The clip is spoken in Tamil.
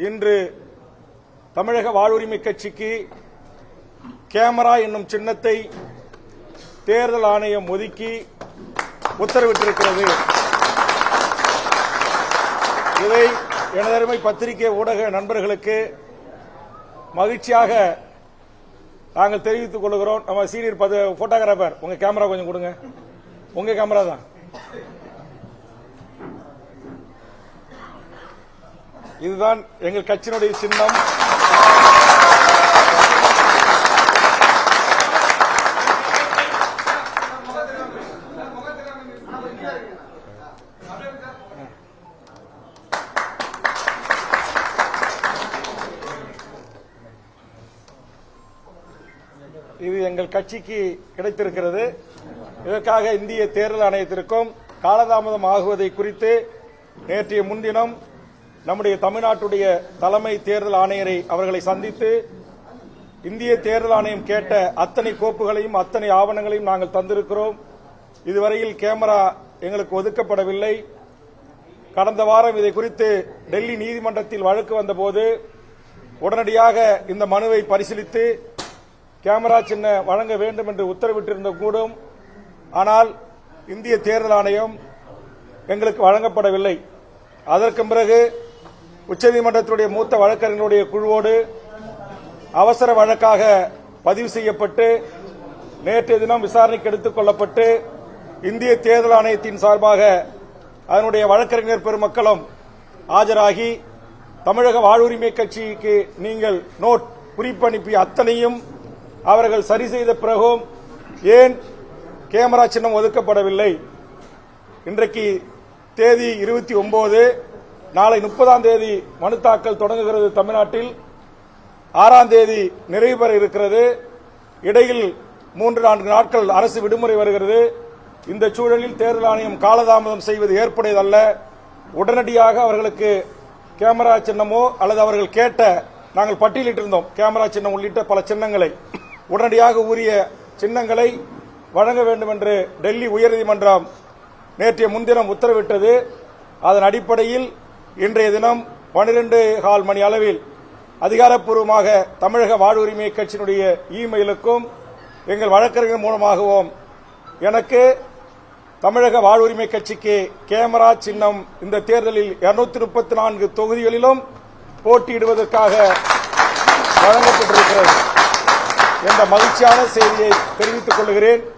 இன்று தமிழக வாழ்வுரிமை கட்சிக்கு கேமரா என்னும் சின்னத்தை தேர்தல் ஆணையம் ஒதுக்கி உத்தரவிட்டிருக்கிறது. இதை எனதருமை பத்திரிகை ஊடக நண்பர்களுக்கு மகிழ்ச்சியாக நாங்கள் தெரிவித்துக் கொள்கிறோம். நம்ம சீனியர் போட்டோகிராபர், உங்க கேமரா கொஞ்சம் கொடுங்க. உங்க கேமரா தான். இதுதான் எங்கள் கட்சியினுடைய சின்னம். இது எங்கள் கட்சிக்கு கிடைத்திருக்கிறது. இதற்காக இந்திய தேர்தல் ஆணையத்திற்கும் காலதாமதம் ஆகுவதை குறித்து நேற்றைய முன்தினம் நம்முடைய தமிழ்நாட்டுடைய தலைமை தேர்தல் ஆணையரை அவர்களை சந்தித்து இந்திய தேர்தல் ஆணையம் கேட்ட அத்தனை கோப்புகளையும் அத்தனை ஆவணங்களையும் நாங்கள் தந்திருக்கிறோம். இதுவரையில் கேமரா எங்களுக்கு ஒதுக்கப்படவில்லை. கடந்த வாரம் இதை குறித்து டெல்லி நீதிமன்றத்தில் வழக்கு வந்தபோது உடனடியாக இந்த மனுவை பரிசீலித்து கேமரா சின்ன வழங்க வேண்டும் என்று உத்தரவிட்டிருந்த கூடும். ஆனால் இந்திய தேர்தல் ஆணையம் எங்களுக்கு வழங்கப்படவில்லை. அதற்கு பிறகு உச்சநீதிமன்றத்தினுடைய மூத்த வழக்கறிஞர்களுடைய குழுவோடு அவசர வழக்காக பதிவு செய்யப்பட்டு நேற்றைய தினம் விசாரணைக்கு எடுத்துக் கொள்ளப்பட்டு இந்திய தேர்தல் ஆணையத்தின் சார்பாக அதனுடைய வழக்கறிஞர் பெருமக்களும் ஆஜராகி தமிழக வாழ்வுரிமை கட்சிக்கு நீங்கள் நோட் குறிப்பனுப்பிய அத்தனையும் அவர்கள் சரி செய்த பிறகும் ஏன் கேமரா சின்னம் ஒதுக்கப்படவில்லை? இன்றைக்கு தேதி 29, நாளை 30ஆம் தேதி மனு தாக்கல் தொடங்குகிறது. தமிழ்நாட்டில் 6ஆம் தேதி நிறைவு பெற இருக்கிறது. இடையில் 3-4 நாட்கள் அரசு விடுமுறை வருகிறது. இந்த சூழலில் தேர்தல் ஆணையம் காலதாமதம் செய்வது ஏற்புடையதல்ல. உடனடியாக அவர்களுக்கு கேமரா சின்னமோ அல்லது அவர்கள் கேட்ட, நாங்கள் பட்டியலிட்டிருந்தோம் கேமரா சின்னம் உள்ளிட்ட பல சின்னங்களை, உடனடியாக உரிய சின்னங்களை வழங்க வேண்டும் என்று டெல்லி உயர்நீதிமன்றம் நேற்றைய முன்தினம் உத்தரவிட்டது. அதன் அடிப்படையில் இன்றைய தினம் 12:15 மணி அளவில் அதிகாரப்பூர்வமாக தமிழக வாழ்வுரிமை கட்சியினுடைய இமெயிலுக்கும் எங்கள் வழக்கறிஞர் மூலமாகவும் எனக்கு தமிழக வாழ்வுரிமை கட்சிக்கு கேமரா சின்னம் இந்த தேர்தலில் 234 தொகுதிகளிலும் போட்டியிடுவதற்காக வழங்கப்பட்டிருக்கிறது என்ற மகிழ்ச்சியான செய்தியை தெரிவித்துக் கொள்கிறேன்.